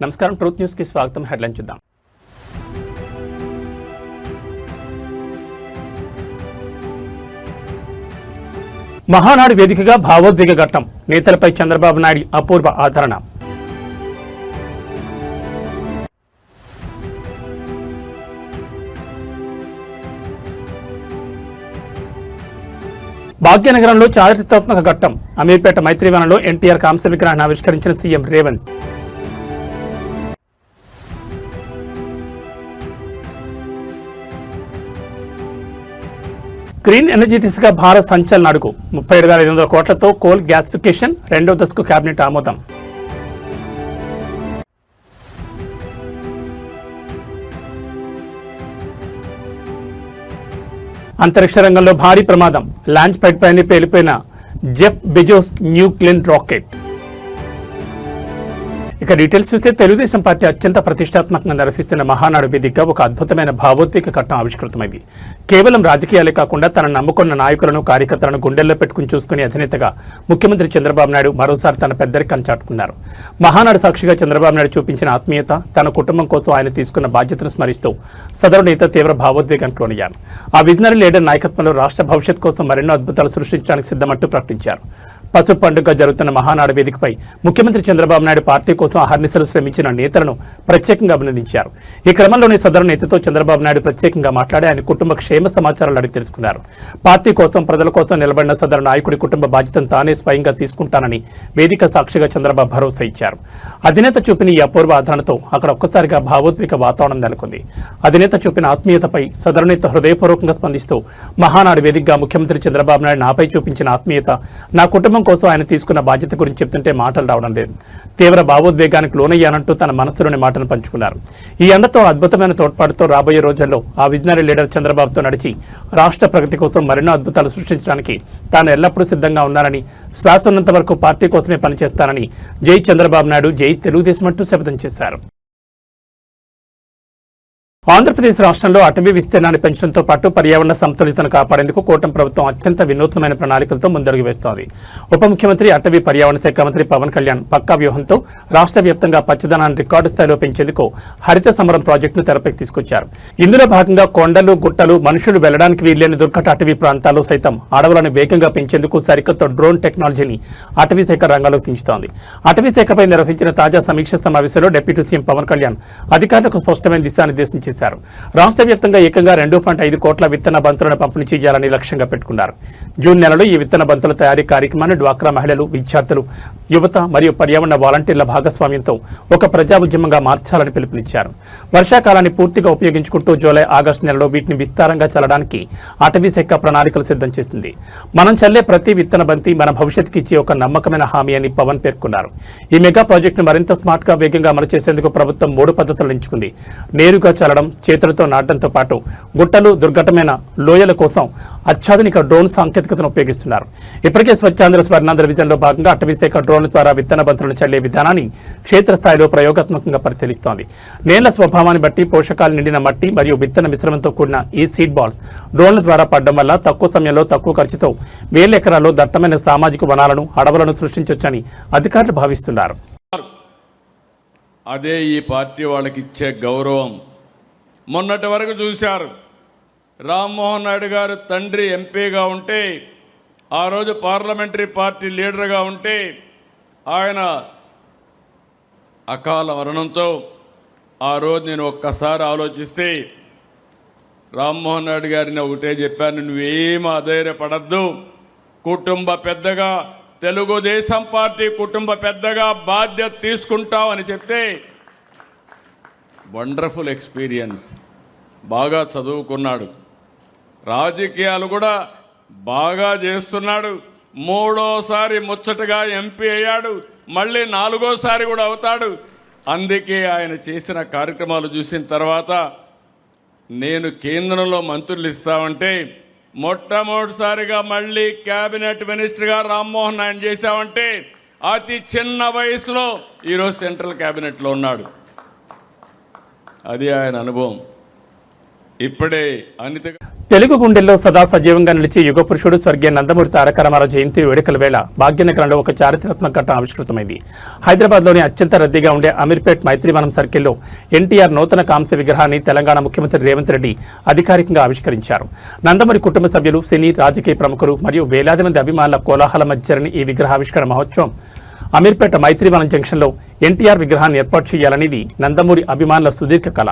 నమస్కారం truth news కి స్వాగతం. హెడ్లైన్ చూద్దాం. మహానాడు వేదికగా భావోద్వేగ ఘట్టం, నేతలపై చంద్రబాబు నాయుడు అపూర్వ ఆదరణ. భాగ్యనగరంలో చారిత్రాత్మక ఘట్టం, అమీర్పేట మైత్రివనంలో ఎన్టీఆర్ కాంస్య విగ్రహాన్ని ఆవిష్కరించిన సీఎం రేవంత్. గ్రీన్ ఎనర్జీ దిశగా భారత్ సంచలన అడుగు, 37,500 కోట్లతో కోల్ గ్యాసిఫికేషన్ రెండవ దశకు కేబినెట్ ఆమోదం. అంతరిక్ష రంగంలో భారీ ప్రమాదం, లాంచ్ ప్యాడ్ పైన పేలిపోయిన Jeff Bezos New Glenn rocket. ఇక డీటెయిల్స్ చూస్తే తెలుగుదేశం పార్టీ అత్యంత ప్రతిష్టాత్మకంగా నిర్వహిస్తున్న మహానాడు వేదికగా ఒక అద్భుతమైన భావోద్వేగ ఘట్టం ఆవిష్కృతమైంది. కేవలం రాజకీయాలే కాకుండా తన నమ్ముకున్న నాయకులను, కార్యకర్తలను గుండెల్లో పెట్టుకుని చూసుకునే అధినేతగా ముఖ్యమంత్రి చంద్రబాబు నాయుడు మరోసారి తన పెద్దరికాన్ని చాటుకున్నారు. మహానాడు సాక్షిగా చంద్రబాబు నాయుడు చూపించిన ఆత్మీయత, తన కుటుంబం కోసం ఆయన తీసుకున్న బాధ్యతను స్మరిస్తూ సదరు నేత తీవ్ర భావోద్వేగానికి లోనయ్యారు. ఆ విజనరీ లీడర్ నాయకత్వంలో రాష్ట్ర భవిష్యత్ కోసం మరెన్నో అద్భుతాలు సృష్టించడానికి సిద్ధమంటూ ప్రకటించారు. పసుపు పండుగ జరుగుతున్న మహానాడు వేదికపై ముఖ్యమంత్రి చంద్రబాబు నాయుడు పార్టీ కోసం అహర్నిశలు శ్రమించిన నేతలను ప్రత్యేకంగా అభినందించారు. ఈ క్రమంలోనే సదరు నేతతో చంద్రబాబు నాయుడు ప్రత్యేకంగా మాట్లాడి ఆయన కుటుంబ క్షేమ సమాచారాలు అడిగి తెలుసుకున్నారు. పార్టీ కోసం, ప్రజల కోసం నిలబడిన సదరు నాయకుడి కుటుంబ బాధ్యతను తానే స్వయంగా తీసుకుంటానని వేదిక సాక్షిగా చంద్రబాబు భరోసా ఇచ్చారు. అధినేత చూపిన ఈ అపూర్వ ఆదరణతో అక్కడ ఒక్కసారిగా భావోద్వేగ వాతావరణం నెలకొంది. అధినేత చూపిన ఆత్మీయతపై సదరు నేత హృదయపూర్వకంగా స్పందిస్తూ మహానాడు వేదికగా ముఖ్యమంత్రి చంద్రబాబు నాయుడు నాపై చూపించిన ఆత్మీయత, నా కుటుంబం కోసం ఆయన తీసుకున్న బాధ్యత గురించి చెప్తుంటే మాటలు రావడం లేదు. తీవ్ర భావోద్వేగానికి లోనయ్యానంటూ తన మనసులోని మాటను పంచుకున్నారు. ఈ అండతో, అద్భుతమైన తోడ్పాటుతో రాబోయే రోజుల్లో ఆ విజనరీ లీడర్ చంద్రబాబుతో నడిచి రాష్ట్ర ప్రగతి కోసం మరెన్నో అద్భుతాలు సృష్టించడానికి తాను ఎల్లప్పుడూ సిద్ధంగా ఉన్నానని, శ్వాస ఉన్నంత వరకు పార్టీ కోసమే పనిచేస్తానని జై చంద్రబాబు నాయుడు, జై తెలుగుదేశం అంటూ శపథం చేశారు. ఆంధ్రప్రదేశ్ రాష్ట్రంలో అటవీ విస్తీర్ణాన్ని పెంచడంతో పాటు పర్యావరణ సమతుల్యతను కాపాడేందుకు కూటమి ప్రభుత్వం అత్యంత వినూత్నమైన ప్రణాళికలతో ముందడుగు వేస్తోంది. ఉప ముఖ్యమంత్రి, అటవీ పర్యావరణ శాఖ మంత్రి పవన్ కళ్యాణ్ పక్కా వ్యూహంతో రాష్ట్ర వ్యాప్తంగా పచ్చదనాన్ని రికార్డు స్థాయిలో పెంచేందుకు హరిత సమరం ప్రాజెక్టును తెరపైకి తీసుకొచ్చారు. ఇందులో భాగంగా కొండలు, గుట్టలు, మనుషులు వెళ్లడానికి వీల్లేని దుర్ఘట అటవీ ప్రాంతాల్లో సైతం అడవులను వేగంగా పెంచేందుకు సరికొత్త డ్రోన్ టెక్నాలజీని అటవీ శాఖ రంగంలోకి దించుతోంది. అటవీ శాఖపై నిర్వహించిన తాజా సమీక్ష సమావేశంలో డిప్యూటీ సీఎం పవన్ కళ్యాణ్ అధికారులకు స్పష్టమైన దిశానిర్దేశం చేశారు. రాష్ట్ర వ్యాప్తంగా ఏకంగా 2.5 కోట్ల విత్తన బంతులను పంపిణీ చేయాలని లక్ష్యంగా పెట్టుకున్నారు. జూన్ నెలలో ఈ విత్తన బంతుల తయారీ కార్యక్రమాన్ని డ్వాక్రా మహిళలు, విద్యార్థులు, యువత మరియు పర్యావరణ వాలంటీర్ల భాగస్వామ్యంతో ఒక ప్రజా ఉద్యమంగా మార్చాలని పిలుపునిచ్చారు. వర్షాకాలాన్ని పూర్తిగా ఉపయోగించుకుంటూ జూలై, ఆగస్టు నెలలో వీటిని విస్తారంగా చల్లడానికి అటవీ శాఖ ప్రణాళికలు సిద్ధం చేసింది. మనం చల్లే ప్రతి విత్తన బంతి మన భవిష్యత్తుకి ఇచ్చే ఒక నమ్మకమైన హామీ అని పవన్ పేర్కొన్నారు. ఈ మెగా ప్రాజెక్టును మరింత స్మార్ట్ గా, వేగంగా అమలు చేసేందుకు ప్రభుత్వం 3 పద్ధతులను ఎంచుకుంది. నేరుగా చల్లడం, చేతులతో నాటడంతో పాటు గుట్టలు, దుర్ఘటమైన లోయల కోసం అత్యాధునిక డ్రోన్ సాంకేతికతను ఉపయోగిస్తున్నారు. ఇప్పటికే స్వచ్ఛాంధ్ర స్వర్ణాంధ్ర విజన్లో భాగంగా అటవీ శాఖ డ్రోన్ల ద్వారా విత్తన బంతులను చల్లే విధానాన్ని క్షేత్రస్థాయిలో ప్రయోగాత్మకంగా పరిశీలిస్తోంది. నేల స్వభావాన్ని బట్టి పోషకాలు నిండిన మట్టి మరియు విత్తన మిశ్రమంతో కూడిన ఈ సీడ్ బాల్స్ డ్రోన్ల ద్వారా పడడం వల్ల తక్కువ సమయంలో, తక్కువ ఖర్చుతో 1000 ఎకరాల్లో దట్టమైన సామాజిక వనాలను, అడవులను సృష్టించవచ్చని అధికారులు భావిస్తున్నారు. అదే ఈ పార్టీ వాళ్ళకి ఇచ్చే గౌరవం. మొన్నటి వరకు చూశారు, రామ్మోహన్ నాయుడు గారు తండ్రి ఎంపీగా ఉంటే, ఆ రోజు పార్లమెంటరీ పార్టీ లీడర్గా ఉంటే, ఆయన అకాల మరణంతో ఆ రోజు నేను ఒక్కసారి ఆలోచిస్తే రామ్మోహన్ నాయుడు గారిని ఒకటే చెప్పాను, నువ్వేమీ అధైర్యపడద్దు, కుటుంబ పెద్దగా, తెలుగుదేశం పార్టీ కుటుంబ పెద్దగా బాధ్యత తీసుకుంటావు అని చెప్తే, వండర్ఫుల్ ఎక్స్పీరియన్స్. బాగా చదువుకున్నాడు, రాజకీయాలు కూడా బాగా చేస్తున్నాడు. 3వసారి ముచ్చటగా ఎంపీ అయ్యాడు, మళ్ళీ 4వసారి కూడా అవుతాడు. అందుకే ఆయన చేసిన కార్యక్రమాలు చూసిన తర్వాత నేను కేంద్రంలో మంత్రులు ఇస్తామంటే, మొట్టమొదటిసారిగా మళ్ళీ క్యాబినెట్ మినిస్టర్గా రామ్మోహన్ నాయుడు చేశామంటే, అతి చిన్న వయసులో ఈరోజు సెంట్రల్ క్యాబినెట్లో ఉన్నాడు. అది ఆయన అనుభవం. ఇప్పుడే అనిత తెలుగు గుండెల్లో సదా సజీవంగా నిలిచి యుగ పురుషుడు స్వర్గీయ నందమూరి తారక రామారావు జయంతి వేడుకల వేళ భాగ్యనగరంలో ఒక చారిత్రాత్మక ఘట్టం ఆవిష్కృతమైంది. హైదరాబాద్లోని అత్యంత రద్దీగా ఉండే అమీర్పేట్ మైత్రివనం సర్కిల్లో ఎన్టీఆర్ నూతన కాంస్య విగ్రహాన్ని తెలంగాణ ముఖ్యమంత్రి రేవంత్ రెడ్డి అధికారికంగా ఆవిష్కరించారు. నందమూరి కుటుంబ సభ్యులు, సినీ, రాజకీయ ప్రముఖులు మరియు వేలాది మంది అభిమానుల కోలాహల మధ్య జరిగిన ఈ విగ్రహావిష్కరణ మహోత్సవం అమీర్పేట మైత్రివనం జంక్షన్లో ఎన్టీఆర్ విగ్రహాన్ని ఏర్పాటు చేయాలనేది నందమూరి అభిమానుల సుదీర్ఘ కళ.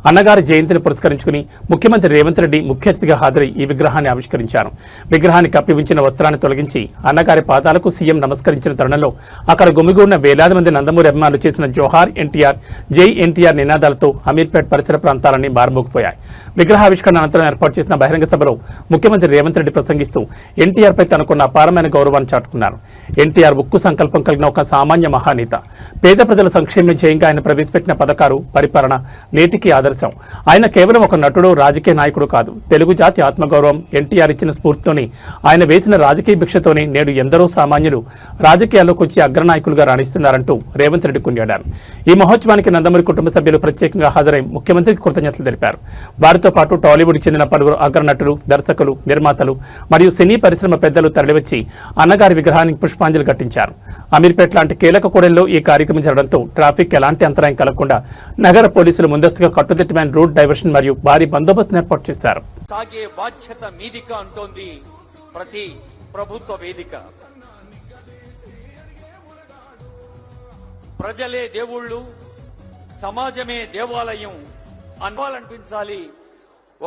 అన్నగారి జయంతిని పురస్కరించుకుని ముఖ్యమంత్రి రేవంత్ రెడ్డి ముఖ్య అతిథిగా హాజరై ఈ విగ్రహాన్ని ఆవిష్కరించారు. విగ్రహాన్ని కప్పి ఉంచిన వస్త్రాన్ని తొలగించి అన్నగారి పాదాలకు సీఎం నమస్కరించిన తరుణంలో అక్కడ గుమిగూడిన వేలాది మంది నందమూరి అభిమానులు చేసిన జోహార్ ఎన్టీఆర్, జై ఎన్టీఆర్ నినాదాలతో అమీర్పేట్ పరిసర ప్రాంతాలన్నీ మారుమోగిపోయాయి. విగ్రహావిష్కరణ అనంతరం ఏర్పాటు చేసిన బహిరంగ సభలో ముఖ్యమంత్రి రేవంత్ రెడ్డి ప్రసంగిస్తూ ఎన్టీఆర్పై తనకున్న అపారమైన గౌరవాన్ని చాటుకున్నారు. ఎన్టీఆర్ ఉక్కు సంకల్పం కలిగిన ఒక సామాన్య మహానేత. పేద ప్రజల సంక్షేమం చేయంగా ఆయన ప్రవేశపెట్టిన పథకాలు, పరిపాలన నేటికి ఆదర్శం. ఆయన కేవలం ఒక నటుడు, రాజకీయ నాయకుడు కాదు. తెలుగు జాతి ఆత్మగౌరవం. ఎన్టీఆర్ ఇచ్చిన స్ఫూర్తితోనే, ఆయన వేసిన రాజకీయ భిక్షతోనే నేడు ఎందరో సామాన్యులు రాజకీయాల్లోకి వచ్చి అగ్రనాయకులుగా రాణిస్తున్నారంటూ రేవంత్ రెడ్డి కొనియాడారు. ఈ మహోత్సవానికి నందమూరి కుటుంబ సభ్యులు ప్రత్యేకంగా హాజరై ముఖ్యమంత్రికి కృతజ్ఞతలు తెలిపారు. వారితో పాటు టాలీవుడ్కి చెందిన పలువురు అగ్రనటులు, దర్శకులు, నిర్మాతలు మరియు సినీ పరిశ్రమ పెద్దలు తరలివచ్చి అన్నగారి విగ్రహానికి పుష్పాంజలి ఘటించారు. అమీర్పేట్ లాంటి కీలక కూడలిలో ఈ కార్యక్రమం జరగడంతో ట్రాఫిక్ ఎలాంటి అంతరాయం కలగకుండా నగర పోలీసులు ముందస్తుగా కట్టుదిట్టమైన రూట్ డైవర్షన్ మరియు భారీ బందోబస్తును ఏర్పాటు చేశారు. సాగే బాధ్యత మీదిక అంటోంది ప్రతి ప్రభుత్వ వేదిక. ప్రజలే దేవుళ్ళు, సమాజమే దేవాలయం అనిపించాలి.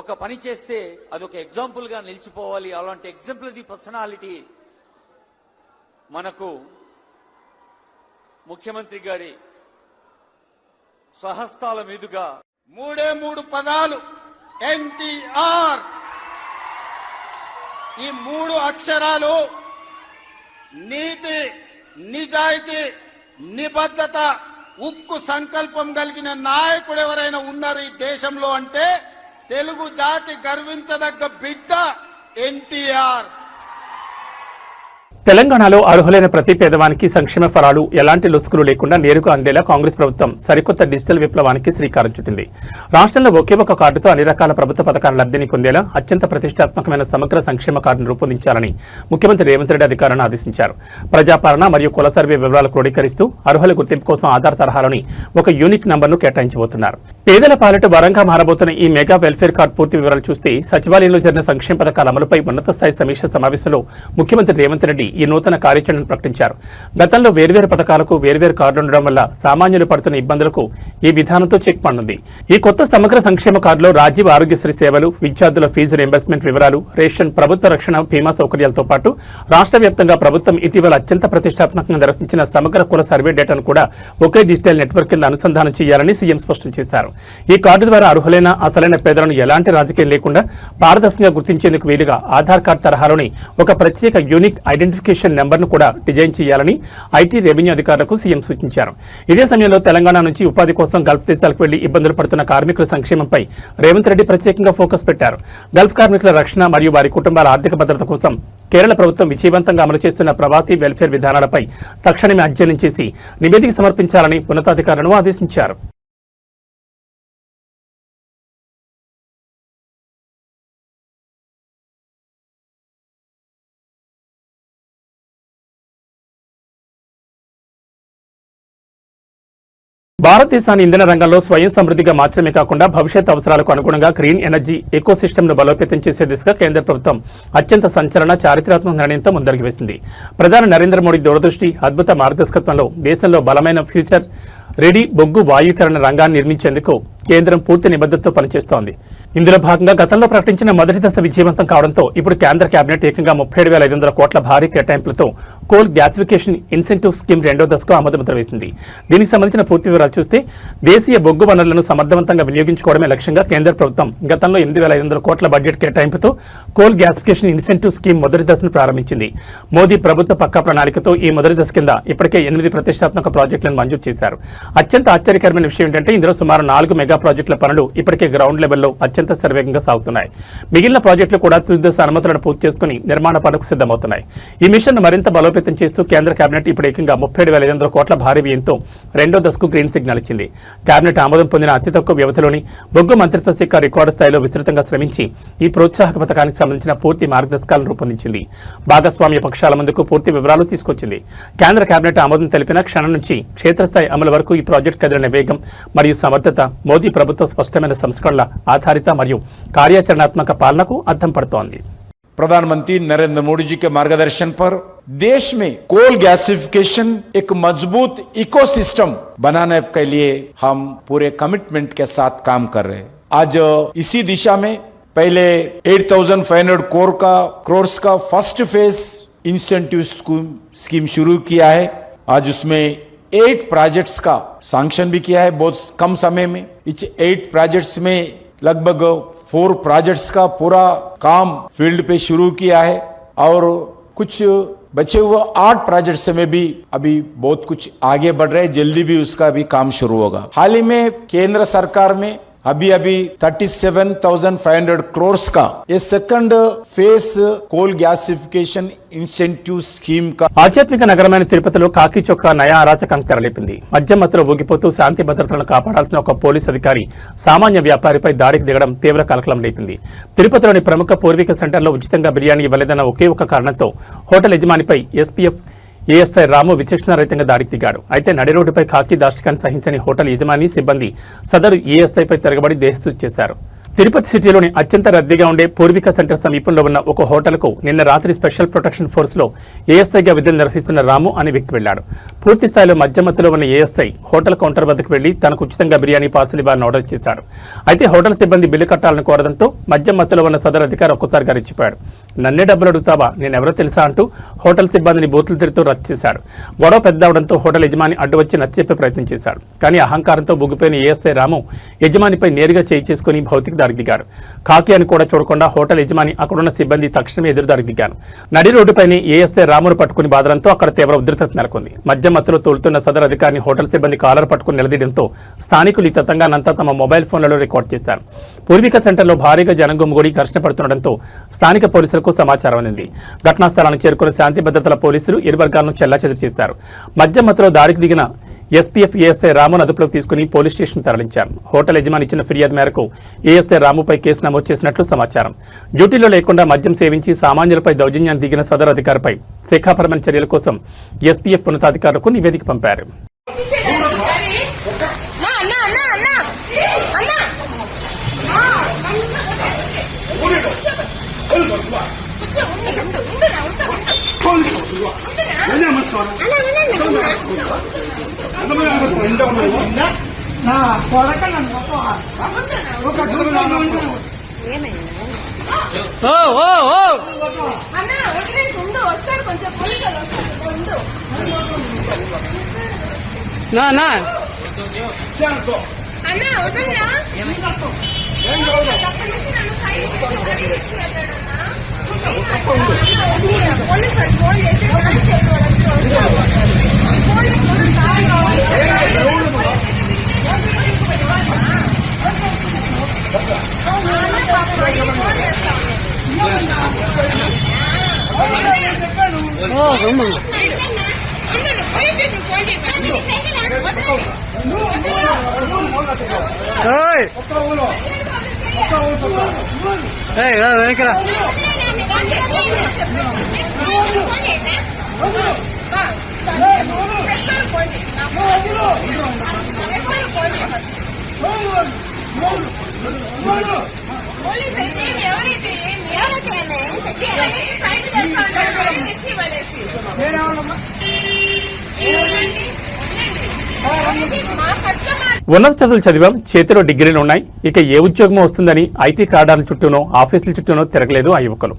ఒక పని చేస్తే అదొక ఎగ్జాంపుల్ గా నిలిచిపోవాలి. అలాంటి ఎగ్జాంపులరీ పర్సనాలిటీ మనకు ముఖ్యమంత్రి గారి స్వహస్తాల మీదుగా మూడు పదాలు ఎన్టీఆర్. ఈ 3 అక్షరాలు నీతి, నిజాయితీ, నిబద్ధత, ఉక్కు సంకల్పం కలిగిన నాయకుడు ఎవరైనా ఉన్నారు ఈ దేశంలో అంటే తెలుగు జాతి గర్వించదగ్గ బిడ్డ ఎన్టీఆర్. తెలంగాణలో అర్హులైన ప్రతి పేదవానికి సంక్షేమ ఫలాలు ఎలాంటి లొసుగులు లేకుండా నేరుగా అందేలా కాంగ్రెస్ ప్రభుత్వం సరికొత్త డిజిటల్ విప్లవానికి శ్రీకారం చుట్టింది. రాష్ట్రంలో ఒకే ఒక కార్డుతో అన్ని రకాల ప్రభుత్వ పథకాల లబ్ధిని పొందేలా అత్యంత ప్రతిష్టాత్మకమైన సమగ్ర సంక్షేమ కార్డును రూపొందించాలని ముఖ్యమంత్రి రేవంత్ రెడ్డి అధికారులను ఆదేశించారు. ప్రజాపాలన మరియు కుల సర్వే వివరాలు క్రోడీకరిస్తూ అర్హుల గుర్తింపు కోసం ఆధార్ తరహాలోని ఒక యూనిక్ నంబర్ను కేటాయించబోతున్నారు. పేదల పాలిట వరంగా మారబోతున్న ఈ మెగా వెల్ఫేర్ కార్డు పూర్తి వివరాలు చూస్తే సచివాలయంలో జరిగిన సంక్షేమ పథకాల అమలుపై ఉన్నత స్థాయి సమీక్ష సమావేశంలో ముఖ్యమంత్రి రేవంత్ రెడ్డి ఈ నూతన కార్యాచరణను ప్రకటించారు. గతంలో వేర్వేరు పథకాలకు వేర్వేరు కార్డులు ఉండడం వల్ల సామాన్యులు పడుతున్న ఇబ్బందులకు ఈ విధానంతో చెక్ పడనుంది. ఈ కొత్త సమగ్ర సంక్షేమ కార్డులో రాజీవ్ ఆరోగ్యశ్రీ సేవలు, విద్యార్థుల ఫీజు రీయింబర్స్మెంట్ వివరాలు, రేషన్, ప్రభుత్వ రక్షణ, బీమా సౌకర్యాలతో పాటు రాష్ట్ర వ్యాప్తంగా ప్రభుత్వం ఇటీవల అత్యంత ప్రతిష్టాత్మకంగా నిర్వహించిన సమగ్ర కుల సర్వే డేటాను కూడా ఒకే డిజిటల్ నెట్వర్క్ కింద అనుసంధానం చేయాలని సీఎం స్పష్టం చేశారు. ఈ కార్డు ద్వారా అర్హులైన అసలైన పేదలను ఎలాంటి రాజకీయం లేకుండా పారదర్శకంగా గుర్తించేందుకు వీలుగా ఆధార్ కార్డు తరహాలోని ఒక ప్రత్యేక యూనిక్ ఐడెంటిఫికేషన్ నెంబర్ను కూడా డిజైన్ చేయాలని ఐటీ, రెవెన్యూ అధికారులకు సీఎం సూచించారు. ఇదే సమయంలో తెలంగాణ నుంచి ఉపాధి కోసం గల్ఫ్ దేశాలకు వెళ్లి ఇబ్బందులు పడుతున్న కార్మికుల సంక్షేమంపై రేవంత్ రెడ్డి ప్రత్యేకంగా ఫోకస్ పెట్టారు. గల్ఫ్ కార్మికుల రక్షణ మరియు వారి కుటుంబాల ఆర్థిక భద్రత కోసం కేరళ ప్రభుత్వం విజయవంతంగా అమలు చేస్తున్న ప్రవాసీ వెల్ఫేర్ విధానాలపై తక్షణమే అధ్యయనం చేసి నివేదిక సమర్పించాలని ఉన్నతాధికారులను ఆదేశించారు. భారతదేశాన్ని ఇంధన రంగంలో స్వయం సమృద్ధిగా మార్చడమే కాకుండా భవిష్యత్ అవసరాలకు అనుగుణంగా గ్రీన్ ఎనర్జీ ఎకోసిస్టమ్ను బలోపేతం చేసే దిశగా కేంద్ర ప్రభుత్వం అత్యంత సంచలన, చారిత్రాత్మక నిర్ణయంతో ముందడుగు వేసింది. ప్రధాని నరేంద్ర మోడీ దూరదృష్టి, అద్భుత మార్గదర్శకత్వంలో దేశంలో బలమైన ఫ్యూచర్ రెడీ బొగ్గు వాయుకరణ రంగాన్ని నిర్మించేందుకు కేంద్రం పూర్తి నిబద్ధతతో పనిచేస్తోంది. ఇందులో భాగంగా గతంలో ప్రకటించిన మొదటి దశ విజయవంతం కావడంతో ఇప్పుడు కేంద్ర కేబినెట్ ఏకంగా 37,500 కోట్ల భారీ కేటాయింపులతో కోల్ గ్యాసిఫికేషన్ ఇన్సెంటివ్ స్కీమ్ 2వ దశకు ఆమోదముద్ర వేసింది. దీనికి సంబంధించిన పూర్తి వివరాలు చూస్తే దేశీయ బొగ్గు వనరులను సమర్థవంతంగా వినియోగించుకోవడమే లక్ష్యంగా కేంద్ర ప్రభుత్వం గతంలో 8,500 కోట్ల బడ్జెట్ కేటాయింపుతో కోల్ గ్యాసిఫికేషన్ ఇన్సెంటివ్ స్కీమ్ మొదటి దశను ప్రారంభించింది. మోదీ ప్రభుత్వ పక్కా ప్రణాళికతో ఈ మొదటి దశ కింద ఇప్పటికే 8 ప్రతిష్టాత్మక ప్రాజెక్టులను మంజూరు చేశారు. అత్యంత ఆశ్చర్యకరమైన విషయం ఏంటంటే ఇందులో సుమారు 4 మెగా ప్రాజెక్టుల పనులు ఇప్పటికే గ్రౌండ్ లెవెల్లో అత్యంత అత్యంత శరవేగంగా సాగుతున్నాయి. మిగిలిన ప్రాజెక్టులు కూడా తుది దశ అనుమతులను పూర్తి చేసుకుని నిర్మాణ పనులకు సిద్ధమవుతున్నాయి. ఈ మిషన్ మరింత బలోపేతం చేస్తూ కేంద్ర కేబినెట్ ఇప్పుడు ఏకంగా 37,500 కోట్ల భారీ వ్యయంతో రెండో దశకు గ్రీన్ సిగ్నల్ ఇచ్చింది. కేబినెట్ ఆమోదం పొందిన అతి తక్కువ వ్యవధిలోని బొగ్గు మంత్రిత్వ శాఖ రికార్డు స్థాయిలో విస్తృతంగా శ్రమించి ఈ ప్రోత్సాహక పథకానికి సంబంధించిన పూర్తి మార్గదర్శకాలను రూపొందించింది. భాగస్వామ్య పక్షాల ముందుకు పూర్తి వివరాలు తీసుకొచ్చింది. కేంద్ర కేబినెట్ ఆమోదం తెలిపిన క్షణం నుంచి క్షేత్రస్థాయి అమలు వరకు ఈ ప్రాజెక్టు కదిలిన వేగం మరియు సమర్థత మోదీ ప్రభుత్వ స్పష్టమైన సంస్కరణల ఆధారిత మరియు కార్యాచరణాత్మక పాలనకు అద్దం పడుతోంది. प्रधानमंत्री नरेंद्र मोदी जी के मार्गदर्शन पर देश में कोल गैसिफिकेशन एक मजबूत इकोसिस्टम बनाने के लिए हम पूरे कमिटमेंट के साथ काम कर रहे हैं. आज इसी दिशा में पहले 8,500 करोड़ का फर्स्ट फेज इंसेंटिव स्कीम शुरू किया है. आज उसमें 8 प्रोजेक्ट्स का सैंक्शन भी किया है बहुत कम समय में. इस 8 प्रोजेक्ट्स में लगभग 4 प्रोजेक्ट्स का पूरा काम फील्ड पे शुरू किया है और कुछ बचे हुए 8 प्रोजेक्ट्स में भी अभी बहुत कुछ आगे बढ़ रहे हैं. जल्दी भी उसका भी काम शुरू होगा. हाल ही में केंद्र सरकार में अभी 37,500 करोड़ का ये second phase coal gasification incentive scheme का ఆధ్యాత్మిక నగరమైన తిరుపతిలో కాకి చొక్కా నయా అరాచకానికి తెరలేపింది. మద్యం మత్తులో ఊగిపోతూ శాంతి భద్రతలను కాపాడాల్సిన ఒక పోలీస్ అధికారి సామాన్య వ్యాపారిపై దాడికి దిగడం తీవ్ర కలకలం రేపింది. తిరుపతిలోని ప్రముఖ పూర్వీక సెంటర్లో ఉచితంగా బిర్యానీ ఇవ్వలేదన్న ఒకే ఒక కారణంతో హోటల్ యజమానిపై ఎస్పీఎఫ్ ఏఎస్ఐ రాము విచక్షణారహితంగా దాడికి దిగాడు. అయితే నడి రోడ్డుపై కాకి దాష్టికాన్ని సహించని హోటల్ యజమాని సిబ్బంది సదరు ఏఎస్ఐపై తిరగబడి దేశస్తుతి చేశారు. తిరుపతి సిటీలోని అత్యంత రద్దీగా ఉండే పూర్విక సెంటర్ సమీపంలో ఉన్న ఒక హోటల్కు నిన్న రాత్రి స్పెషల్ ప్రొటెక్షన్ ఫోర్స్లో ఏఎస్ఐగా విధులు నిర్వహిస్తున్న రాము అనే వ్యక్తి వెళ్లాడు. పూర్తి స్థాయిలో మధ్యమత్తులో ఉన్న ఏఎస్ఐ హోటల్ కౌంటర్ వద్దకు వెళ్లి తనకు ఉచితంగా బిర్యానీ పార్సల్ ఇవ్వాలని ఆర్డర్ చేశాడు. అయితే హోటల్ సిబ్బంది బిల్లు కట్టాలని కోరడంతో మధ్యమత్తులో ఉన్న సదరు అధికారి ఒక్కసారిగా రెచ్చిపోయాడు. నన్నే డబ్బులు అడుగుతావా, నేనెవరో తెలుసా అంటూ హోటల్ సిబ్బందిని బూతులు తిరుగుతూ రద్దు చేశాడు. గొడవ పెద్ద అవడంతో హోటల్ యజమాని అడ్డు వచ్చి నచ్చజెప్పే ప్రయత్నం చేశాడు. కానీ అహంకారంతో బుగ్గిపోయిన ఏఎస్ఐ రాము యజమానిపై నేరుగా చేయి చేసుకుని భౌతిక దాడికి దిగాడు. కాకి అని కూడా చూడకుండా హోటల్ యజమాని అక్కడున్న సిబ్బంది తక్షణమే ఎదురుదాడికి దిగాను. నడి రోడ్డుపైనే ఏఎస్ఐ రామును పట్టుకుని బాదడంతో అక్కడ తీవ్ర ఉద్రిక్తత నెలకొంది. మధ్య మత్తులో తోలుతున్న సదరు అధికారిని హోటల్ సిబ్బంది కాలర్ పట్టుకుని నిలదీయడంతో స్థానికులు ఈ తతంగానంతా తమ మొబైల్ ఫోన్లలో రికార్డు చేశారు. పూర్విక సెంటర్లో భారీగా జనం గుమిగూడి ఘర్షణ పడుతుండటంతో స్థానిక పోలీసులకు సమాచారం అందింది. ఘటనా స్థలానికి చేరుకున్న శాంతి భద్రతల పోలీసులు ఇరు వర్గాలను చెల్లాచెదురు చేశారు. మధ్య మత్తులో దాడికి దిగిన ఎస్పీఎఫ్ ఏఎస్ఐ రామును అదుపులోకి తీసుకుని పోలీస్ స్టేషన్ తరలించారు. హోటల్ యజమాని ఇచ్చిన ఫిర్యాదు మేరకు ఏఎస్ఐ రాముపై కేసు నమోదు చేసినట్లు సమాచారం. డ్యూటీలో లేకుండా మద్యం సేవించి సామాన్యులపై దౌర్జన్యాన్ని దిగిన సదరు అధికారిపై శాఖాపరమైన చర్యల కోసం ఎస్పీఎఫ్ ఉన్నతాధికారులకు నివేదిక పంపారు. పోలీస్ అయితే ఎవరైతే సైడ్ చేస్తాను తెచ్చి ఇవ్వలేసి ఉన్నత చదువులు చదివాం, చేతిలో డిగ్రీలు ఉన్నాయి, ఇక ఏ ఉద్యోగమో వస్తుందని ఐటీ కార్డాల చుట్టూనో ఆఫీసుల చుట్టూనో తిరగలేదు ఆ యువకులు.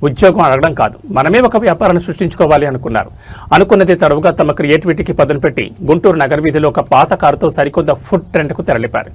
ఉద్యోగం అడగడం కాదు, మనమే ఒక వ్యాపారాన్ని సృష్టించుకోవాలి అనుకున్నారు. అనుకున్నదే తడవుగా తమ క్రియేటివిటీకి పదును పెట్టి గుంటూరు నగర వీధిలో ఒక పాత కారుతో సరికొత్త ఫుడ్ ట్రెండ్కు తెరలిపారు.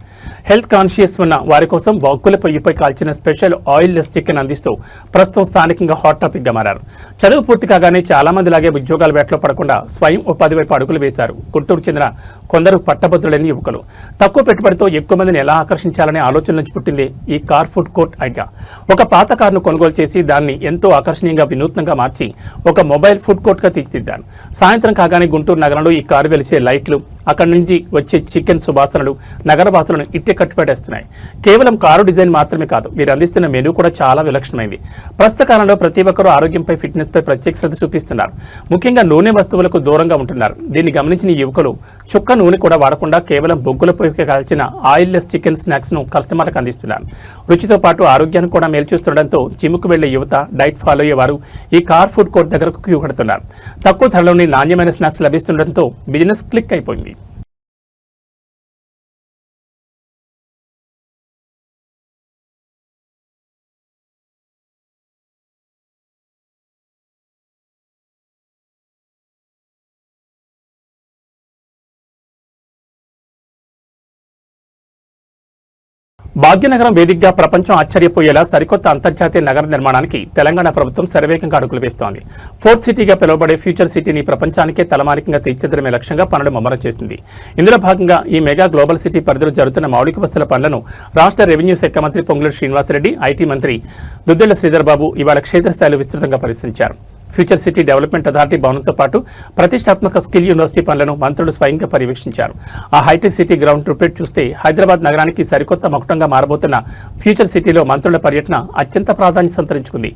హెల్త్ కాన్షియస్ ఉన్న వారి కోసం బొగ్గుల పొయ్యిపై కాల్చిన స్పెషల్ ఆయిల్ లెస్ చికెన్ అందిస్తూ ప్రస్తుతం స్థానికంగా హాట్ టాపిక్గా మారారు. చదువు పూర్తి కాగానే చాలా మంది లాగే ఉద్యోగాల వేటలో పడకుండా స్వయం ఉపాధి వైపు అడుగులు వేశారు గుంటూరు చెందిన కొందరు పట్టభద్రులైన యువకులు. తక్కువ పెట్టుబడితో ఎక్కువ మందిని ఎలా ఆకర్షించాలనే ఆలోచన నుంచి పుట్టింది ఈ కార్ ఫుడ్ కోర్ట్ ఐడియా. ఒక పాత కారును కొనుగోలు చేసి దాన్ని ఎంతో ఆకర్షణీయంగా వినూత్నంగా మార్చి ఒక మొబైల్ ఫుడ్ కోర్ట్గా తీర్చిదిద్దారు. సాయంత్రం కాగానే గుంటూరు నగరంలో ఈ కారు వెలిసే లైట్లు, అక్కడి నుంచి వచ్చే చికెన్ సువాసనలు నగరవాసులను ఇట్టే కట్టుపెట్టేస్తున్నాయి. కేవలం కారు డిజైన్ మాత్రమే కాదు, వీరు అందిస్తున్న మెనూ కూడా చాలా విలక్షణమైంది. ప్రస్తుత కాలంలో ప్రతి ఒక్కరూ ఆరోగ్యంపై, ఫిట్నెస్ పై ప్రత్యేక శ్రద్ధ చూపిస్తున్నారు. ముఖ్యంగా నూనె వస్తువులకు దూరంగా ఉంటున్నారు. దీన్ని గమనించిన ఈ యువకులు చుక్క నూనె కూడా వాడకుండా కేవలం బొగ్గుల పొయ్యికి కాల్చిన ఆయిల్ లెస్ చికెన్ స్నాక్స్ ను కస్టమర్లకు అందిస్తున్నారు. రుచితో పాటు ఆరోగ్యాన్ని కూడా మేలు చూస్తుండటంతో జిమ్కు వెళ్లే యువత, డైట్ ఫాలో అయ్యేవారు ఈ కార్ ఫుడ్ కోర్ట్ దగ్గరకు క్యూ కడుతున్నారు. తక్కువ ధరలోని నాణ్యమైన స్నాక్స్ లభిస్తుండటంతో బిజినెస్ క్లిక్ అయిపోయింది. భాగ్యనగరం వేదికగా ప్రపంచం ఆశ్చర్యపోయేలా సరికొత్త అంతర్జాతీయ నగర నిర్మాణానికి తెలంగాణ ప్రభుత్వం శరవేగంగా అడుగులు వేస్తోంది. ఫోర్త్ సిటీగా పిలువబడే ఫ్యూచర్ సిటీని ప్రపంచానికే తలమానికంగా తీర్చిదిద్దడమే లక్ష్యంగా పనులు ముమ్మరం చేసింది. ఇందులో భాగంగా ఈ మెగా గ్లోబల్ సిటీ పరిధిలో జరుగుతున్న మౌలిక వసతుల పనులను రాష్ట్ర రెవెన్యూ శాఖ మంత్రి పొంగులేటి శ్రీనివాసరెడ్డి, ఐటీ మంత్రి దుద్దిళ్ల శ్రీధర్ బాబు ఇవాళ క్షేత్రస్థాయిలో విస్తృతంగా పరిశీలించారు. ఫ్యూచర్ సిటీ డెవలప్మెంట్ అథారిటీ భవనంతో పాటు ప్రతిష్టాత్మక స్కిల్ యూనివర్సిటీ పనులను మంత్రులు స్వయంగా పర్యవేక్షించారు. ఆ హైటెక్ సిటీ గ్రౌండ్ రూపేట్ చూస్తే హైదరాబాద్ నగరానికి సరికొత్త మకుటంగా మారబోతున్న ఫ్యూచర్ సిటీలో మంత్రుల పర్యటన అత్యంత ప్రాధాన్యత సంతరించుకుంది.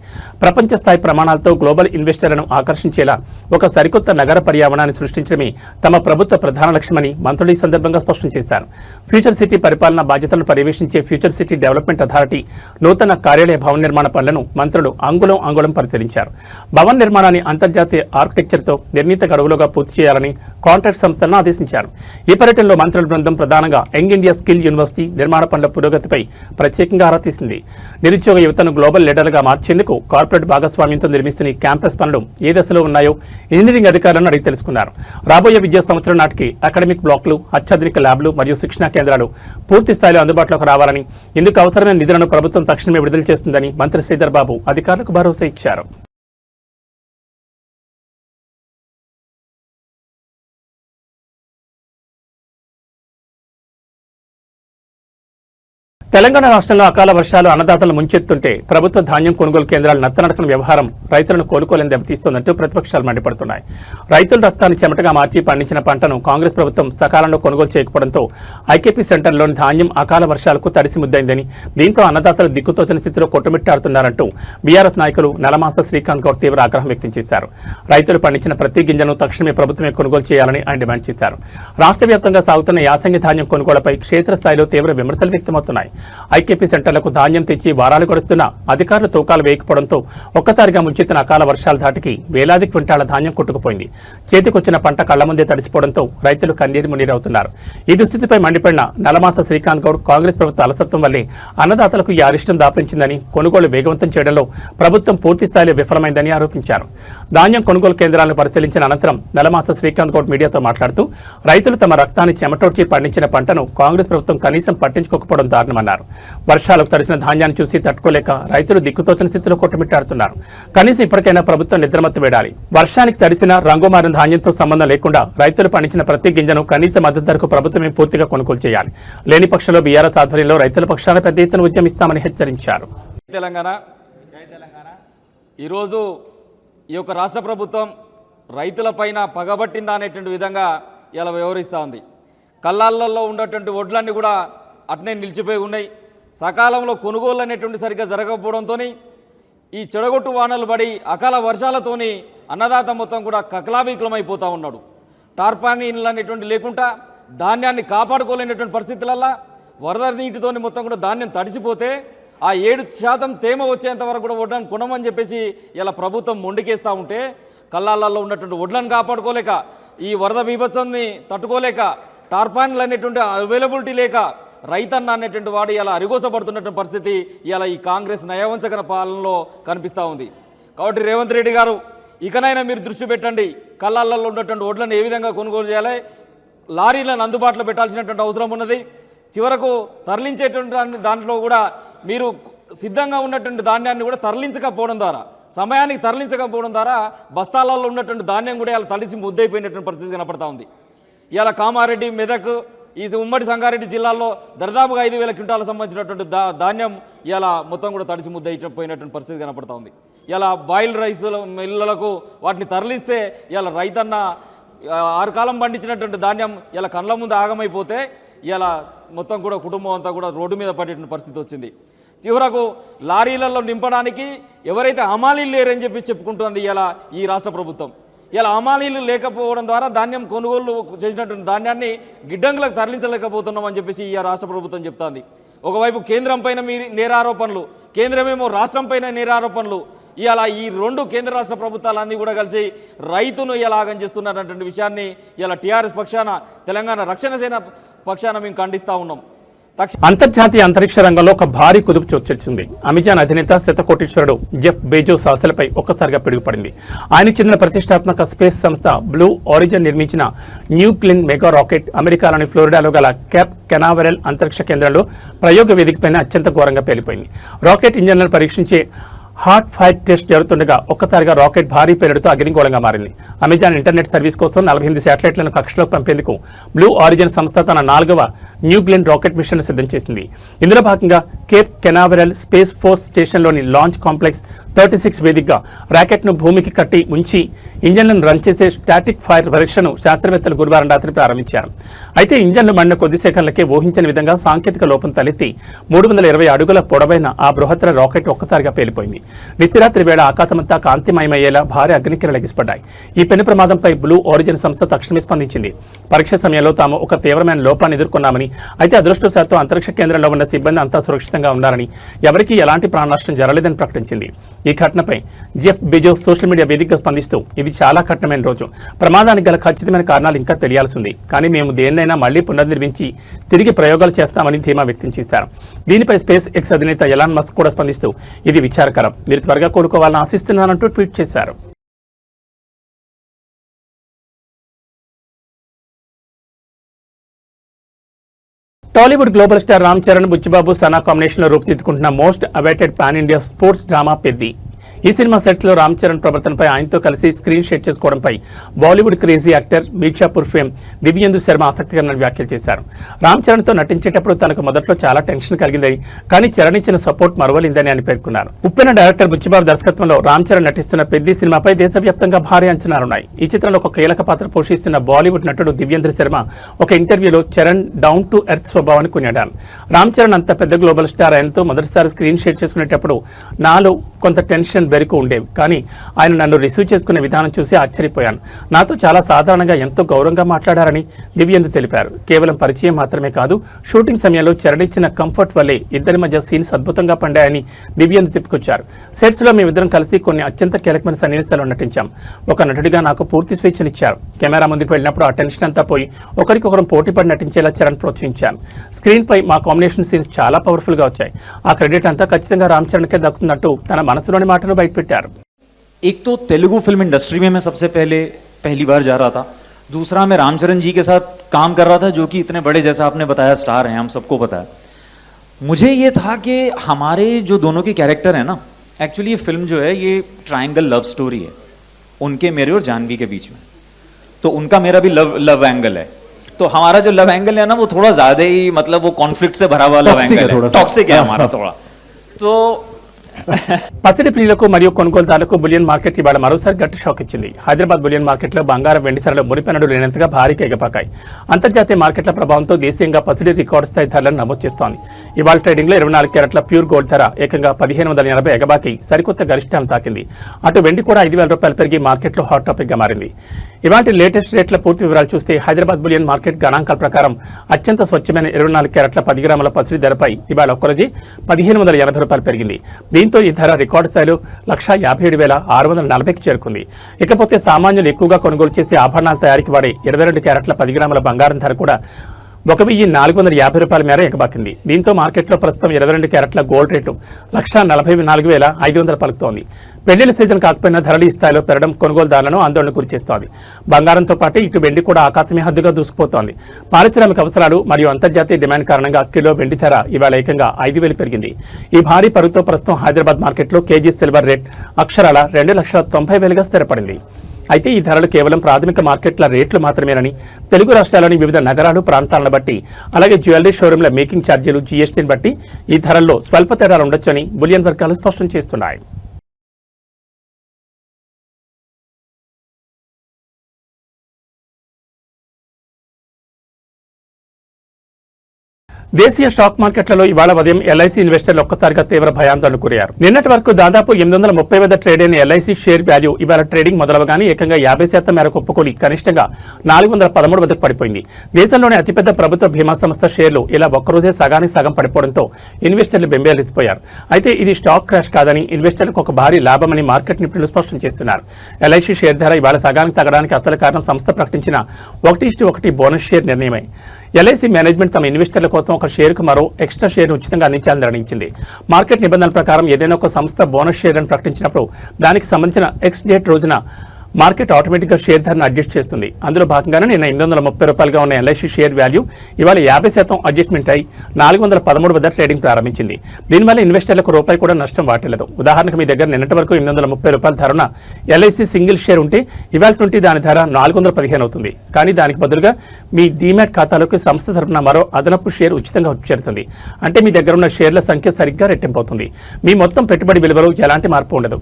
ప్రపంచ స్థాయి ప్రమాణాలతో గ్లోబల్ ఇన్వెస్టర్లను ఆకర్షించేలా ఒక సరికొత్త నగర పర్యావరణాన్ని సృష్టించడమే తమ ప్రభుత్వ ప్రధాన లక్ష్యమని మంత్రులు ఈ సందర్భంగా స్పష్టం చేశారు. ఫ్యూచర్ సిటీ పరిపాలనా బాధ్యతలను పర్యవేక్షించే ఫ్యూచర్ సిటీ డెవలప్మెంట్ అథారిటీ నూతన కార్యాలయ భవన నిర్మాణ పనులను మంత్రులు అంగుళం పరిశీలించారు. భవన నిర్మాణాన్ని అంతర్జాతీయ ఆర్కిటెక్చర్తో నిర్ణీత గడువులుగా పూర్తి చేయాలని కాంట్రాక్ట్ సంస్థలను ఆదేశించారు. ఈ పర్యటనలో మంత్రుల బృందం ప్రధానంగా యంగ్ ఇండియా స్కిల్ యూనివర్సిటీ నిర్మాణ పనుల పురోగతిపై ప్రత్యేకంగా ఆరా తీసింది. నిరుద్యోగ యువతను గ్లోబల్ లీడర్గా మార్చేందుకు కార్పొరేట్ భాగస్వామ్యంతో నిర్మిస్తున్న ఈ క్యాంపస్ పనులు ఏ దశలో ఉన్నాయో ఇంజనీరింగ్ అధికారులను అడిగి తెలుసుకున్నారు. రాబోయే విద్యా సంవత్సరం నాటికి అకాడమిక్ బ్లాక్లు, అత్యాధునిక ల్యాబ్లు మరియు శిక్షణా కేంద్రాలు పూర్తి స్థాయిలో అందుబాటులోకి రావాలని, ఇందుకు అవసరమైన నిధులను ప్రభుత్వం తక్షణమే విడుదల చేస్తుందని మంత్రి శ్రీధర్ బాబు అధికారులకు భరోసా ఇచ్చారు. తెలంగాణ రాష్ట్రంలో అకాల వర్షాలు అన్నదాతలు ముంచెత్తుంటే ప్రభుత్వ ధాన్యం కొనుగోలు కేంద్రాలు నత్తనడకన వ్యవహారం రైతులను కోలుకోలేని దెబ్బతీస్తోందంటూ ప్రతిపక్షాలు మండిపడుతున్నాయి. రైతుల రక్తాన్ని చెమటగా మార్చి పండించిన పంటను కాంగ్రెస్ ప్రభుత్వం సకాలంలో కొనుగోలు చేయకపోవడంతో ఐకేపీ సెంటర్లోని ధాన్యం అకాల వర్షాలకు తడిసి ముద్దైందని, దీంతో అన్నదాతలు దిక్కుతోచని స్థితిలో కొట్టుమిట్టాడుతున్నారంటూ బీఆర్ఎస్ నాయకులు నలమాస శ్రీకాంత్ గౌడ్ తీవ్ర ఆగ్రహం వ్యక్తం చేశారు. రైతులు పండించిన ప్రతి గింజను తక్షణమే ప్రభుత్వమే కొనుగోలు చేయాలని ఆయన డిమాండ్ చేశారు. రాష్ట్ర వ్యాప్తంగా సాగుతున్న యాసంగి ధాన్యం కొనుగోళ్లపై క్షేత్రస్థాయిలో తీవ్ర విమర్శలు వ్యక్తమవుతున్నాయి. ఐకేపీ సెంటర్లకు ధాన్యం తెచ్చి వారాలు గడుస్తున్న అధికారులు తూకాలు వేయకపోవడంతో ఒక్కసారిగా ముంచెత్తిన అకాల వర్షాల ధాటికి వేలాది క్వింటాల ధాన్యం కొట్టుకుపోయింది. చేతికొచ్చిన పంట కళ్ల ముందే తడిసిపోవడంతో రైతులు కన్నీరు మున్నీరవుతున్నారు. ఈ దుస్థితిపై మండిపడిన నలమాస శ్రీకాంత్ గౌడ్ కాంగ్రెస్ ప్రభుత్వ అలసత్వం వల్లే అన్నదాతలకు ఈ అరిష్టం దాపించిందని, కొనుగోలు వేగవంతం చేయడంలో ప్రభుత్వం పూర్తి స్థాయిలో విఫలమైందని ఆరోపించారు. ధాన్యం కొనుగోలు కేంద్రాలను పరిశీలించిన అనంతరం నలమాస శ్రీకాంత్ గౌడ్ మీడియాతో మాట్లాడుతూ రైతులు తమ రక్తాన్ని చెమటోడ్చి పండించిన పంటను కాంగ్రెస్ ప్రభుత్వం కనీసం పట్టించుకోకపోవడం దారుణమన్నారు. వర్షాలకు తడిసిన ధాన్యాన్ని చూసి తట్టుకోలేక రైతులు దిక్కుతోచని స్థితిలో కొట్టుమిట్టాడుతున్నారు. కనీసం ఇప్పటికైనా ప్రభుత్వం నిద్రమత్తు వేడాలి. వర్షానికి తడిసిన రంగుమారిన ధాన్యంతో సంబంధం లేకుండా రైతులు పండించిన ప్రతి గింజను కనీస మద్దతు ధరకు ప్రభుత్వమే పూర్తిగా కొనుగోలు చేయాలి. లేని పక్షంలో బీఆర్ఎస్ ఆధ్వర్యంలో రైతుల పక్షాన పెద్ద ఎత్తున ఉద్యమిస్తామని హెచ్చరించారు. ఈరోజు ఈ యొక్క రాష్ట్ర ప్రభుత్వం రైతులపైన పగబట్టిందా అనేటువంటి విధంగా ఇలా వ్యవహరిస్తూ ఉంది. కళ్ళాలలో ఉన్నటువంటి వడ్లన్నీ కూడా అట్నే నిలిచిపోయి ఉన్నాయి. సకాలంలో కొనుగోలు అనేటువంటి సరిగ్గా జరగకపోవడంతో ఈ చెడగొట్టు వానలు పడి అకాల వర్షాలతోని అన్నదాత మొత్తం కూడా కకలావికలమైపోతూ ఉన్నాడు. టార్పానీలు అనేటువంటి లేకుండా ధాన్యాన్ని కాపాడుకోలేనటువంటి పరిస్థితులల్లో వరద నీటితోని మొత్తం కూడా ధాన్యం తడిసిపోతే ఆ 7% తేమ వచ్చేంత వరకు కూడా వడ్లను కొనమని చెప్పేసి ఇలా ప్రభుత్వం మొండికేస్తూ ఉంటే కళ్ళాలలో ఉన్నటువంటి వడ్లను కాపాడుకోలేక, ఈ వరద బీభత్సాన్ని తట్టుకోలేక, టార్పానీలు అనేటువంటి అవైలబిలిటీ లేక రైతన్న అనేటువంటి వాడు ఇలా అరిగోసపడుతున్నటువంటి పరిస్థితి ఇలా ఈ కాంగ్రెస్ నయవంచకర పాలనలో కనిపిస్తూ ఉంది. కాబట్టి రేవంత్ రెడ్డి గారు ఇకనైనా మీరు దృష్టి పెట్టండి, కళ్ళాలలో ఉన్నటువంటి వడ్లను ఏ విధంగా కొనుగోలు చేయాలి, లారీలను అందుబాటులో పెట్టాల్సినటువంటి అవసరం ఉన్నది. చివరకు తరలించేటువంటి దాంట్లో కూడా మీరు సిద్ధంగా ఉన్నటువంటి ధాన్యాన్ని కూడా తరలించకపోవడం ద్వారా, సమయానికి తరలించకపోవడం ద్వారా బస్తాలలో ఉన్నటువంటి ధాన్యం కూడా ఇలా తడిసి ముద్దైపోయినటువంటి పరిస్థితి కనపడతా ఉంది. ఇలా కామారెడ్డి, మెదక్, ఈ ఉమ్మడి సంగారెడ్డి జిల్లాల్లో దరిదాపుగా 5,000 క్వింటాలకు సంబంధించినటువంటి ధాన్యం ఇలా మొత్తం కూడా తడిసి ముద్దైపోయినటువంటి పరిస్థితి కనపడతా ఉంది. ఇలా బాయిల్ రైస్ మిల్లులకు వాటిని తరలిస్తే ఇలా రైతన్న 6 కాలం పండించినటువంటి ధాన్యం ఇలా కళ్ళ ముందు ఆగమైపోతే ఇలా మొత్తం కూడా కుటుంబం అంతా కూడా రోడ్డు మీద పడేటువంటి పరిస్థితి వచ్చింది. చివరకు లారీలలో నింపడానికి ఎవరైతే హమాలీలు లేరని చెప్పి చెప్పుకుంటుంది ఇలా ఈ రాష్ట్ర ప్రభుత్వం. ఇలా హమాలీలు లేకపోవడం ద్వారా ధాన్యం కొనుగోలు చేసినటువంటి ధాన్యాన్ని గిడ్డంగులకు తరలించలేకపోతున్నామని చెప్పేసి ఈ రాష్ట్ర ప్రభుత్వం చెప్తోంది. ఒకవైపు కేంద్రం పైన మీ నేరారోపణలు, కేంద్రమేమో రాష్ట్రం పైన నేరారోపణలు. ఇలా ఈ 2 కేంద్ర రాష్ట్ర ప్రభుత్వాలన్నీ కూడా కలిసి రైతును ఎలాగం చేస్తున్నారన్నటువంటి విషయాన్ని ఇలా టీఆర్ఎస్ పక్షాన, తెలంగాణ రక్షణ సేన పక్షాన మేము ఖండిస్తూ ఉన్నాం. అంతర్జాతీయ అంతరిక్ష రంగంలో ఒక భారీ కుదుపు చోటుచేసింది. అమెజాన్ అధినేత శతకోటీశ్వరుడు జెఫ్ బెజోస్ ఆశలపై ఒక్కసారిగా పిడుగుపడింది. ఆయనకు చెందిన ప్రతిష్టాత్మక స్పేస్ సంస్థ బ్లూ ఆరిజిన్ నిర్మించిన న్యూ గ్లిన్ మెగా రాకెట్ అమెరికాలోని ఫ్లోరిడాలో గల కేప్ కెనావెరల్ అంతరిక్ష కేంద్రంలో ప్రయోగ వేదికపైన అత్యంత ఘోరంగా పేలిపోయింది. రాకెట్ ఇంజన్లను పరీక్షించే హాట్ ఫైట్ టెస్ట్ జరుగుతుండగా ఒక్కసారిగా రాకెట్ భారీ పేలుడుతో అగ్నిగోళంగా మారింది. అమెజాన్ ఇంటర్నెట్ సర్వీస్ కోసం 48 శాటిలైట్లను కక్షలోకి పంపేందుకు బ్లూ ఆరిజిన్ సంస్థ తన 4వ న్యూ గ్లిన్ రాకెట్ మిషన్ సిద్ధం చేసింది. ఇందులో భాగంగా కేప్ కెనావెరల్ స్పేస్ ఫోర్స్ స్టేషన్లోని లాంచ్ కాంప్లెక్స్ 36 వేదికగా రాకెట్ను భూమికి కట్టి ఉంచి ఇంజన్లను రన్ చేసే స్టాటిక్ ఫైర్ పరీక్షను శాస్త్రవేత్తలు గురువారం రాత్రి ప్రారంభించారు. అయితే ఇంజన్లు మండిన కొద్ది సెకన్లకే ఊహించని విధంగా సాంకేతిక లోపం తలెత్తి 320 అడుగుల పొడవైన ఆ బృహత్తర రాకెట్ ఒక్కసారిగా పేలిపోయింది. నిత్యరాత్రి వేళ ఆకాశమంతా కాంతిమయమయ్యేలా భారీ అగ్నికిరణాలు ఎగిసిపడ్డాయి. ఈ పెను ప్రమాదంపై బ్లూ ఆరిజిన్ సంస్థ తక్షణమే స్పందించింది. పరీక్ష సమయంలో తాము ఒక తీవ్రమైన లోపాన్ని ఎదుర్కొన్నామని, అయితే అదృష్టవశాత్తు అంతరిక్ష కేంద్రంలో ఉన్న సిబ్బంది అంతా సురక్షితంగా ఉన్నారని, ఎవరికీ ఎలాంటి ప్రాణనష్టం జరగలేదని ప్రకటించింది. ఈ ఘటనపై జెఫ్ బెజోస్ సోషల్ మీడియా వేదికగా స్పందిస్తూ, ఇది చాలా కఠినమైన రోజు, ప్రమాదానికి గల ఖచ్చితమైన కారణాలు ఇంకా తెలియాల్సి ఉంది, కానీ మేము దేన్నైనా మళ్లీ పునర్నిర్మించి తిరిగి ప్రయోగాలు చేస్తామని ధీమా వ్యక్తం చేశారు. దీనిపై స్పేస్ ఎక్స్ అధినేత ఎలాన్ మస్క్ కూడా స్పందిస్తూ, ఇది విచారకరం, మీరు త్వరగా కోలుకోవాలని ఆశిస్తున్నానంటూ ట్వీట్ చేశారు. Tollywood global star Ram Charan, Buchibabu, Sana కాంబినేషన్లో రూపుదిద్దుకుంటున్న most awaited pan India sports drama Peddi. ఈ సినిమా సెట్స్లో రామ్ చరణ్ ప్రవర్తనపై ఆయనతో కలిసి స్క్రీన్ షేర్ చేసుకోవడంపై Bollywood crazy actor Mirzapur fame Divyendu Sharma ఆసక్తికరమైన వ్యాఖ్యలు చేశారు. రామ్ చరణ్తో నటించేటప్పుడు తనకు మొదట్లో చాలా టెన్షన్ కలిగిందని, కానీ చరణ్ ఇచ్చిన సపోర్ట్ మరవలేదని ఆయన పేర్కొన్నారు. ఉప్పెన డైరెక్టర్ బుచ్చిబాబు దర్శకత్వంలో రామ్ చరణ్ నటిస్తున్న పెద్ది సినిమాపై దేశవ్యాప్తంగా భారీ అంచనాలున్నాయి. ఈ చిత్రంలో ఒక కీలక పాత్ర పోషిస్తున్న బాలీవుడ్ నటుడు దివ్యేంద్ర శర్మ ఒక ఇంటర్వ్యూలో చరణ్ డౌన్ టు ఎర్త్ స్వభావాన్ని కొనియాడారు. రామ్ చరణ్ అంత పెద్ద గ్లోబల్ స్టార్ ఆయనతో మొదటిసారి స్క్రీన్ షేర్ చేసుకునేటప్పుడు నాలో కొంత టెన్షన్ బెరుకు ఉండేవి, కానీ ఆయన నన్ను రిసీవ్ చేసుకునే విధానం చూసి ఆశ్చర్యపోయాను. నాతో చాలా సాధారణంగా ఎంతో గౌరవంగా మాట్లాడారని దివ్యేందు తెలిపారు. కేవలం పరిచయం మాత్రమే కాదు, షూటింగ్ సమయంలో చరణ్ ఇచ్చిన కంఫర్ట్ వల్లే ఇద్దరి మధ్య సీన్స్ అద్భుతంగా పండాయని దివ్యేందు చెప్పుకొచ్చారు. సెట్స్లో మేమిద్దరం కలిసి కొన్ని అత్యంత కీలకమైన సన్నివేశాలు నటించాం. ఒక నటుడిగా నాకు పూర్తి స్వేచ్ఛనిచ్చారు. కెమెరా ముందుకు వెళ్ళినప్పుడు ఆ టెన్షన్ అంతా పోయి ఒకరికొకరం పోటీపడి నటించేలా చరణ్ ప్రోత్సహించాను. స్క్రీన్పై మా కాంబినేషన్ సీన్స్ చాలా పవర్ఫుల్గా వచ్చాయి. ఆ క్రెడిట్ అంతా ఖచ్చితంగా రామ్ చరణ్కే దక్కుతున్నట్టు తన మనసులోని మాటను బయటపెట్టారు. एक तो तेलुगु फिल्म इंडस्ट्री में मैं सबसे पहली बार जा रहा था, दूसरा मैं रामचरण जी के साथ काम कर रहा था, जो कि इतने बड़े, जैसा आपने बताया, स्टार हैं, हम सबको पता है. मुझे ये था कि हमारे जो दोनों के कैरेक्टर हैं ना, एक्चुअली ये फिल्म जो है ये ट्रायंगल लव स्टोरी है, उनके, मेरे और जानवी के बीच में. तो उनका मेरा भी लव एंगल है. तो हमारा जो लव एंगल है ना, वो थोड़ा ज़्यादा ही, मतलब वो कॉन्फ्लिक्ट से भरा हुआ लव एंगल है, टॉक्सिक है हमारा थोड़ा. तो పసిడి ప్రియులకు మరియు కొనుగోలుదారులకు బులియన్ మార్కెట్ ఇవాళ మరోసారి గట్టి షాక్ ఇచ్చింది. హైదరాబాద్ బులియన్ మార్కెట్లో బంగారం, వెండి ధరలు మునిపెన్నడూ లేనంతగా భారీగా ఎగపాకాయి. అంతర్జాతీయ మార్కెట్ల ప్రభావంతో దేశీయంగా పసిడి రికార్డు స్థాయి ధరలను నమోదు చేస్తోంది. ఇవాళ ట్రేడింగ్లో 24 క్యారెట్ల ప్యూర్ గోల్డ్ ధర ఏకంగా 1580 ఎగబాకి సరికొత్త గరిష్టాలను తాకింది. అటు వెండి కూడా 5000 రూపాయలు పెరిగి మార్కెట్లో హాట్ టాపిక్గా మారింది. ఇవాటి లేటెస్ట్ రేట్ల పూర్తి వివరాలు చూస్తే హైదరాబాద్ బులియన్ మార్కెట్ గణాంకాల ప్రకారం అత్యంత స్వచ్ఛమైన 24 క్యారెట్ల 10 గ్రాముల పసిడి ధరపై ఇవాళ ఒక్కరోజు 1580 రూపాయలు పెరిగింది. దీంతో ఈ ధర రికార్డు స్థాయిలో 157,640కి చేరుకుంది. ఇకపోతే సామాన్యులు ఎక్కువగా కొనుగోలు చేసే ఆభరణాల తయారీకి వాడే 22 క్యారెట్ల 10 గ్రాముల బంగారం ధర కూడా 1,450 మేర ఎగబాకింది. దీంతో మార్కెట్లో ప్రస్తుతం 22 క్యారెట్ల గోల్డ్ రేటు 1,44,500 పలుకుతోంది. పెళ్లిళ్ల సీజన్ కాకపోయినా ధరలు ఈ స్థాయిలో పెరగడం కొనుగోలుదారులను ఆందోళన గురిచేస్తోంది. బంగారంతో పాటు ఇటు వెండి కూడా ఆకాశమే హద్దుగా దూసుకుపోతోంది. పారిశ్రామిక అవసరాలు మరియు అంతర్జాతీయ డిమాండ్ కారణంగా కిలో వెండి ధర ఇవాళ ఏకంగా 5,000 పెరిగింది. ఈ భారీ పరుగుతో ప్రస్తుతం హైదరాబాద్ మార్కెట్లో కేజీ సిల్వర్ రేట్ అక్షరాల 2,90,000గా స్థిరపడింది. అయితే ఈ ధరలు కేవలం ప్రాథమిక మార్కెట్ల రేట్లు మాత్రమేనని, తెలుగు రాష్ట్రాల్లోని వివిధ నగరాలు ప్రాంతాలను బట్టి, అలాగే జ్యువెలరీ షోరూంల మేకింగ్ ఛార్జీలు జీఎస్టీని బట్టి ఈ ధరల్లో స్వల్ప తేడాలు ఉండొచ్చని బులియన్ వర్గాలు స్పష్టం చేస్తున్నాయి. దేశీయ స్టాక్ మార్కెట్లలో ఇవాళ ఉదయం ఎల్ఐసి ఇన్వెస్టర్లు ఒక్కసారిగా తీవ్ర భయాందోళనకు గురయ్యారు. నిన్నటి వరకు దాదాపు 830 వద్ద ట్రేడ్ అయిన ఎల్ఐసి షేర్ వాల్యూ ఇవాళ ట్రేడింగ్ మొదలవగానే ఏకంగా 50% మేరకు కుప్పకూలి కనిష్టంగా 413 వద్దకు పడిపోయింది. దేశంలోని అతిపెద్ద ప్రభుత్వ బీమా సంస్థ షేర్లు ఇలా ఒక్కరోజే సగానికి సగం పడిపోవడంతో ఇన్వెస్టర్లు బెంబేలెత్తిపోయారు. అయితే ఇది స్టాక్ క్రాష్ కాదని, ఇన్వెస్టర్లకు ఒక భారీ లాభమని మార్కెట్ నిపుణులు స్పష్టం చేస్తున్నారు. ఎల్ఐసి షేర్ ధర ఇవాళ సగానికి తగ్గడానికి అసలు కారణం సంస్థ ప్రకటించిన 1:1 బోనస్ షేర్ నిర్ణయమే. ఎల్ఐసి మేనేజ్మెంట్ తమ ఇన్వెస్టర్ల కోసం ఒక షేరుకు మరో ఎక్స్ట్రా షేర్ ఉచితంగా అందించాలని నిర్ణయించింది. మార్కెట్ నిబంధనల ప్రకారం ఏదైనా ఒక సంస్థ బోనస్ షేర్ అని ప్రకటించినప్పుడు దానికి సంబంధించిన ఎక్స్ డేట్ రోజున మార్కెట్ ఆటోమేటిక్గా షేర్ ధరను అడ్జస్ట్ చేస్తుంది. అందులో భాగంగానే నిన్న 830 రూపాయలుగా ఉన్న ఎల్ఐసి షేర్ వాల్యూ ఇవాళ 50% అడ్జస్ట్మెంట్ అయి 413 వద్ద ట్రేడింగ్ ప్రారంభించింది. దీనివల్ల ఇన్వెస్టర్లకు రూపాయి కూడా నష్టం వాటిల్లదు. ఉదాహరణకు మీ దగ్గర నిన్నటి వరకు 830 రూపాయల ధరన ఎల్ఐసి సింగిల్ షేర్ ఉంటే ఇవాళ నుండి దాని ధర 415 అవుతుంది. కానీ దానికి బదులుగా మీ డీమ్యాట్ ఖాతాలోకి సంస్థ తరపున మరో అదనపు షేర్ ఉచితంగా చేరుతుంది. అంటే మీ దగ్గర ఉన్న షేర్ల సంఖ్య సరిగ్గా రెట్టింపు అవుతుంది. మీ మొత్తం పెట్టుబడి విలువలో ఎలాంటి మార్పు ఉండదు.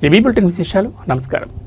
ఇవి బులెటిన్ విశేషాలు. నమస్కారం.